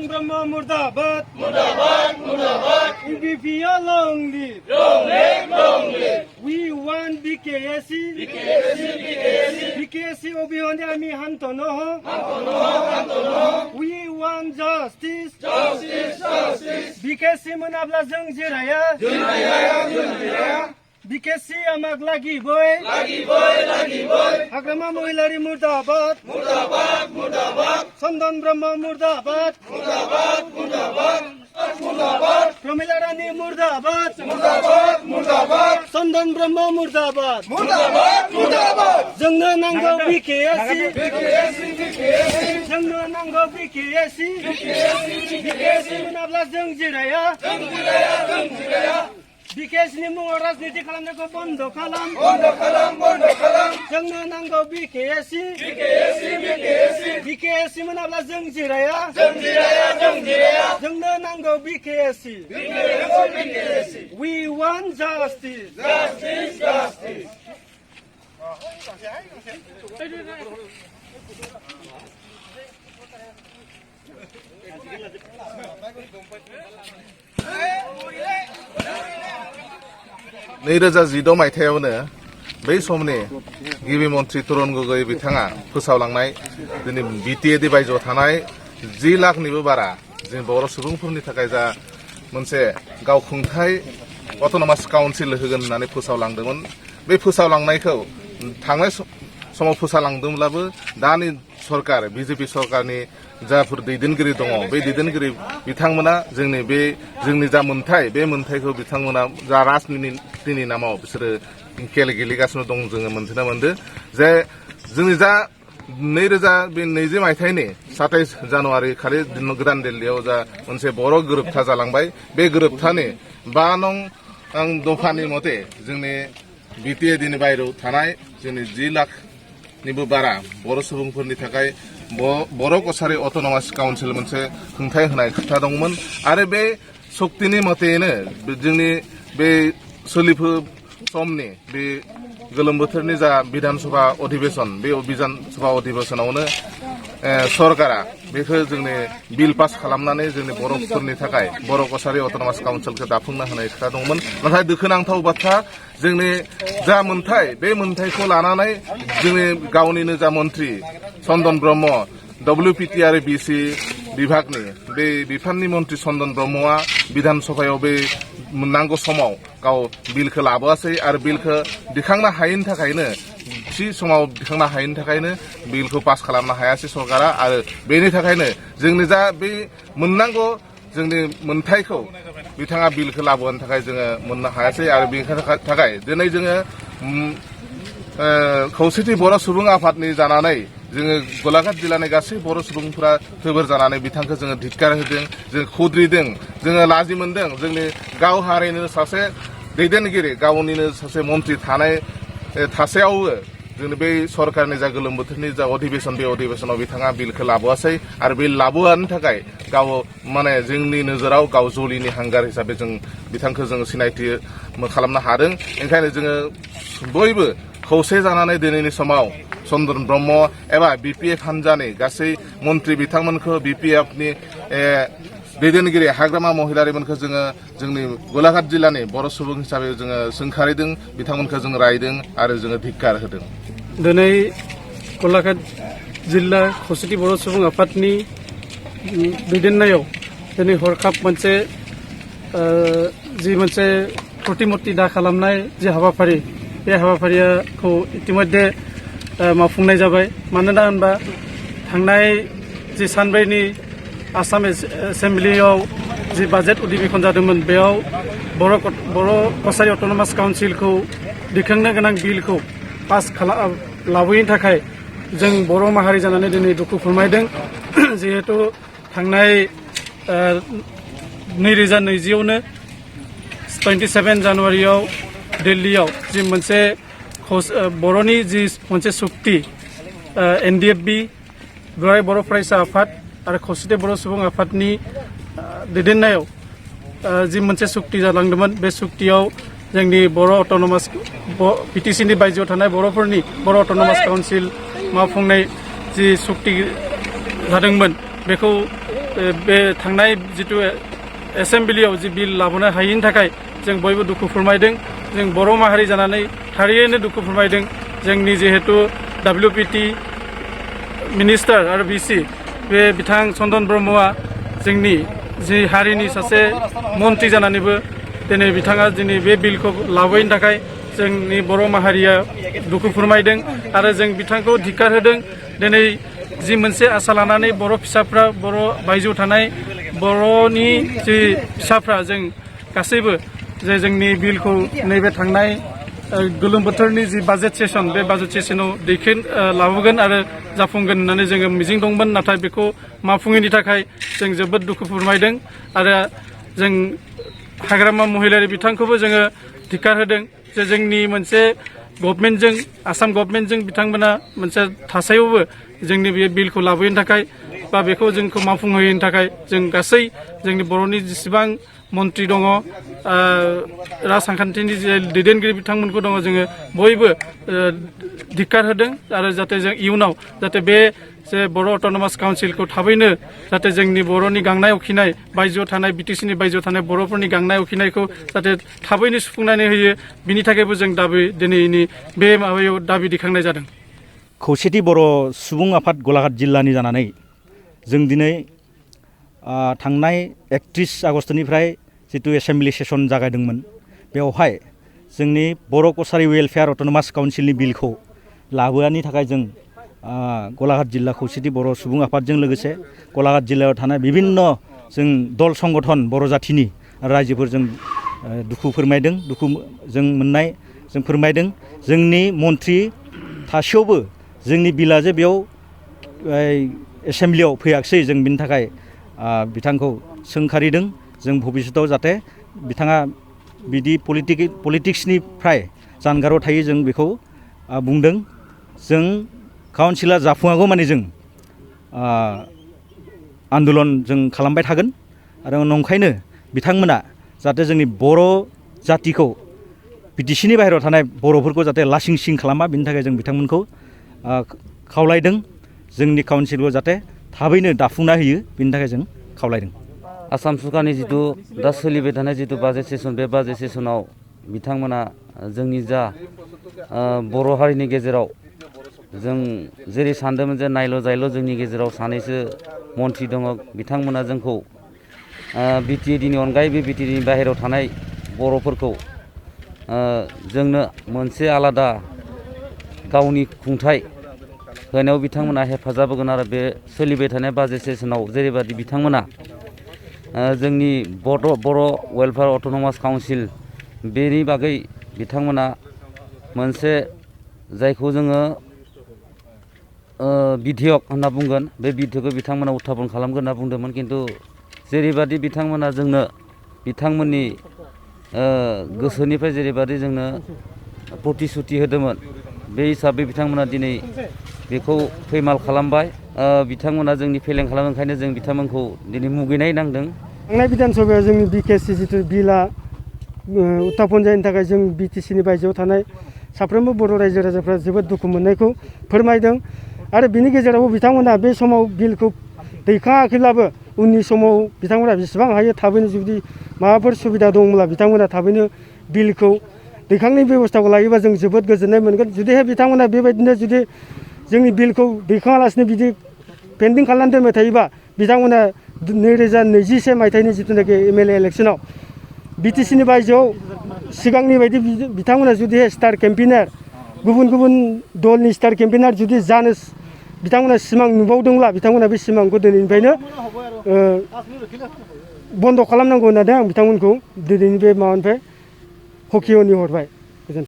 Sandon Brahma Murdabad, Bpfn long live. We want BKC obihone ami hantono. We want justice. BKC menabla जों Jiraiya. BKC amak lagi boy. Agrama Mohilari Murdabad. Sandon Brahma Murdabad. Promilarani Murdabad. Sandon Brahma Murdabad. Jangna nanggo BKC. Jangna nanggo BKC menabla जों Jiraiya. BKC ni mungo राजनीति खालामनायखौ बन्द खालाम. जोंनो नांगौ BKC मोनाब्ला जों जिराया. जोंनो नांगौ BKC. We want justice. नैरोजा 16 मायथाइयावनो बै समनि गिबि मन्थ्रि तरुण गगৈ बिथाङा फोसावलांनाय दिनै बिटिएडि बायजोआव थानाय 10 लाखनिबो बारा जों बर' सुबुंफोरनि थाखाय जा मोनसे गावखुंथाय अट'नमास काउन्सिल होगोन होननानै फोसावलांदोंमोन. बे फोसावलांनायखौ थांनाय समाव फोसावलांदोंब्लाबो दानि सरकार बिजेपि सरकारनि जाफोर दैदेनगिरि दङ बे दैदेनगिरि बिथांमोना जोंनि जा मोनथाय बे मोनथायखौ बिथांमोना जा राजनितिनि नामाव बिसोरो खेल गेलेगासिनो दं. जोङो मोनथिनो मोनदों जे जोंनि जा 2020 मायथाइनि 27 जानुवारि खालि गोदान दिल्लीयाव जा मोनसे बर' गोरोबथा जालांबाय. बे गोरोबथानि 5 नं दफानि मथे जोंनि बिटिएडिनि बायरायाव थानाय जोंनि 10 लाखनिबो बारा बर' सुबुंफोरनि थाखाय बर' कसारि अट'नमास काउन्सिल मोनसे खुंथाय होनाय खोथा दंमोन. आरो बे सक्तिनि मथेनो जोंनि बे सोलिफु समनि बे गोलोम बोथोरनि जा बिधान सभा अधिवेशन बे बिधान सभा अधिवेशनावनो सरकारा बेखौ जोंनि बिल पास खालामनानै जोंनि बर'फोरनि थाखाय बर' कसारि अट'नमास काउन्सिलखौ दाफुंनो होनाय खोथा दंमोन. नाथाय दुखुनांथाव बाथ्रा जोंनि जा मोनथाय बे मोनथायखौ लानानै जोंनि गावनिनो जा मन्थ्रि सन्दन ब्रह्म WPT आरो BC बिभागनि बे बिफाननि मन्थ्रि सन्दन ब्रह्मआ बिधान सभायाव बे नांगौ समाव गाव बिलखौ लाबोआसै आरो बिलखौ दिखांनो हायैनि थाखायनो थि समाव दिखांनो हायैनि थाखायनो बिलखौ पास खालामनो हायासै सरकारा. आरो बेनि थाखायनो जोंनि जा बे मोननांगौ जोंनि मोनथायखौ बिथाङा बिलखौ लाबोनो थाखाय जोङो मोननो हायासै. आरो बेनि थाखाय दिनै जोङो खौसेथि बर' सुबुं आफादनि जानानै जोङो गलाघाट जिल्लानि गासै बर' सुबुंफोरा थोबोर जानानै बिथांखौ जोङो धिक्कार होदों, जों खुद्रिदों, जोङो लाजि मोनदों. जोंनि गाव हारिनो सासे दैदेनगिरि गावनिनो सासे मन्थ्रि थासेयावबो जोंनि बे सरकारनि जा गोलोम बोथोरनि जा अधिवेशन बे अधिवेशनाव बिथाङा बिलखौ लाबोआसै. आरो बिल लाबोआनो थाखाय गाव माने जोंनि नोजोराव गाव जलिनि हांगार हिसाबै जों बिथांखौ जोङो सिनायथि खालामनो हादों. ओंखायनो जोङो बयबो खौसे जानानै दिनैनि समाव सन्दन ब्रह्म एबा BPF हान्जानि गासै मन्थ्रि बिथांमोनखौ BPFनि दैदेनगिरि हाग्रामा महिलारिमोनखौ जोङो जोंनि गलाघाट जिल्लानि बर' सुबुं हिसाबै जोङो सोंखारिदों, बिथांमोनखौ जों रायदों आरो जोङो धिक्कार होदों. दिनै गलाघाट जिल्ला खौसेथि बर' सुबुं आफादनि दैदेननायाव दिनै हरखाब मोनसे मोनसे प्रतिमुर्ति दा खालामनाय जि हाबाफारि बे हाबाफारिखौ इतिमध्ये मावफुंनाय जाबाय. मानोना होनबा थांनाय जि सानब्रैनि आसाम एसेम्ब्लियाव जि बाजेट अधिवेशन जादोंमोन बेयाव बर' कसारि अट'नमास काउन्सिलखौ दिखांनो गोनां बिलखौ पास लाबोयैनि थाखाय जों बर' माहारि जानानै दिनै दुखु फोरमायदों. जिहेतु थांनाय 2020आवनो 27 जानुवारियाव दिल्लीयाव जि मोनसे बर'नि जि मोनसे सुक्ति NDFB दुलाराय बर' फरायसा आफाद आरो खौसेथि बर' सुबुं आफादनि दैदेननायाव जि मोनसे सुक्ति जालांदोंमोन बे सुक्तियाव जोंनि बर' अट'नमास BTCनि बायजोआव थानाय बर'फोरनि बर' अट'नमास काउन्सिल मावफुंनाय जि सुक्ति जादोंमोन बेखौ बे थांनाय जितु एसेम्बलियाव जि बिल लाबोनो हायैनि थाखाय जों बयबो दुखु फोरमायदों। जों बर' माहारि जानानै थारैनो दुखु फोरमायदों। जोंनि जिहेतु WPT मिनिस्टार आरो BC बे बिथां चन्दन ब्रह्मआ जोंनि जि हारिनि सासे मन्त्रि जानानैबो दिनै बिथाङा दिनै बे बिलखौ लाबोयैनि थाखाय जोंनि बर' माहारिया दुखु फोरमायदों आरो जों बिथांखौ धिक्कार होदों। दिनै जि मोनसे आसा लानानै बर' फिसाफ्रा बर' बायजोआव थानाय बर'नि जि फिसाफ्रा जों गासैबो जे जोंनि बिलखौ नैबे थांनाय गोलोम बोथोरनि जि बाजेट सेसन बे बाजेट सेसनाव लाबोगोन आरो जाफुंगोन होननानै जोङो मिजिं दंमोन। नाथाय बेखौ मावफुङैनि थाखाय जों जोबोद दुखु फोरमायदों आरो जों हाग्रामा महिलारि बिथांखौबो जोङो धिक्कार होदों जे जोंनि मोनसे गभर्नमेन्टजों आसाम गभर्नमेन्टजों बिथांमोना मोनसे थासारियावबो जोंनि बे बिलखौ लाबोयैनि थाखाय बा बेखौ जोंखौ मावफुंहोयैनि थाखाय जों गासै जोंनि बर'नि जेसेबां मन्त्रि दङ राजखान्थिनि जे दैदेनगिरि बिथांमोनखौ दङ जोङो बयबो धिक्कार होदों आरो जाहाथे जों इयुनाव जाहाथे बे जे बर' अट'नमास काउन्सिलखौ थाबैनो जाहाथे जोंनि बर'नि गांनाय उखैनाय बायजोआव थानाय BTCनि बायजोआव थानाय बर'फोरनि गांनाय उखैनायखौ जाहाथे थाबैनो सुफुंनानै होयो बिनि थाखायबो जों दिनैनि बे माबायाव दाबि दैखांनाय जादों। खौसेथि बर' सुबुं आफाद गलाघाट जिल्लानि जानानै जों दिनै थांनाय 31 आगस्तनिफ्राय जितु एसेम्बलि सेसन जागायदोंमोन बेवहाय जोंनि बर' कसारि वेलफेयार अट'नमास काउन्सिलनि बिलखौ लाबोआनि थाखाय जों गलाघाट जिल्ला खौसेथि बर' सुबुं आफादजों लोगोसे गलाघाट जिल्लायाव थानाय बिभिन्न जों दल संगठन बर' जाथिनि रायजोफोरजों दुखु फोरमायदों। दुखु जों मोननाय जों फोरमायदों। जोंनि मन्त्रि थासेयावबो जोंनि बिला जे बेयाव एसेम्बलियाव फैयाखिसै जों बिनि थाखाय बिथांखौ सोंखारिदों। जों भबिष्यताव जाहाथे बिथाङा बिदि पलिटिक्सनिफ्राय जानगाराव थायो जों बेखौ बुंदों। जों काउन्सिला जाफुङागौ माने जों आन्दलन जों खालामबाय थागोन आरो नंखायनो बिथांमोना जाहाथे जोंनि बर' जातिखौ BTCनि बाहेरायाव थानाय बर'फोरखौ जाहाथे लासिं सिं खालामा बिनि थाखाय जों बिथांमोनखौ खावलायदों। जोंनि काउन्सिलखौ जाहाथे थाबैनो दाफुंना होयो बिनि थाखाय जों खावलायदों। आसाम सरकारनि जितु दा सोलिबाय थानाय जितु बाजेट सेसन बे बाजेट सेसनाव बिथांमोना जोंनि जा बर' हारिनि गेजेराव जों जेरै सानदोंमोन जे नायल' जायल' जोंनि गेजेराव सानैसो मन्त्रि दङ बिथांमोना जोंखौ BTADनि अनगायै BTADनि बाहेरायाव थानाय बर'फोरखौ जोंनो मोनसे आलादा गावनि खुंथाय होनायाव बिथांमोना हेफाजाब होगोन आरो बे सोलिबाय थानाय बाजेट सेसनाव जेरैबादि बिथांमोना जोंनि बर' वेलफेयार अट'नमास काउन्सिल बेनि बागै बिथांमोना मोनसे जायखौ जोङो बिधेयक होनना बुंगोन बे बिधेयकखौ बिथांमोना उत्थापन खालामगोन होनना बुंदोंमोन। खिन्थु जेरैबादि बिथांमोना जोंनो बिथांमोननि गोसोनिफ्राय जेरैबादि जोंनो प्रतिश्रुति होदोंमोन बे हिसाबै बिथांमोना दिनै बेखौ फैमाल खालामबाय। बिथांमोना जोंनि फेलें खालामो ओंखायनो जों बिथांमोनखौ दिनै मुगैनाय नांदों। थांनाय बिधान सभायाव जोंनि BKC जितु बिला उत्थापन जायैनि थाखाय जों BTCनि बायजोआव थानाय साफ्रोमबो बर' रायजो राजाफ्रा जोबोद दुखु मोननायखौ फोरमायदों आरो बिनि गेजेरावबो बिथांमोना बे समाव बिलखौ दैखाङाखैब्लाबो उननि समाव बिथांमोना बेसेबां हायो थाबैनो जुदि माबाफोर सुबिदा दंब्ला बिथांमोना थाबैनो बिलखौ दैखांनायनि बेबस्थाखौ लायोबा जों जोबोद गोजोननाय मोनगोन। जुदिहाय बिथांमोना बेबायदिनो जुदि जोंनि बिलखौ दैखाङालासिनो बिदि पेन्डिं खालामनानै दोनबाय थायोबा बिथांमोना 2021 मायथाइनि जिथुनाखि MLA इलेक्सनाव BTCनि बायजोआव सिगांनि बायदि बिथांमोना जुदि स्टार केम्पेइनार गुबुन गुबुन दलनि स्टार केम्पेइनार जुदि जानो बिथांमोना सिमां नुबावदोंब्ला बिथांमोना बे सिमांखौ दिनैनिफ्रायनो बन्द' खालामनांगौ होननानै आं बिथांमोनखौ दिनैनि बे माबानिफ्राय हकियनि हरबाय।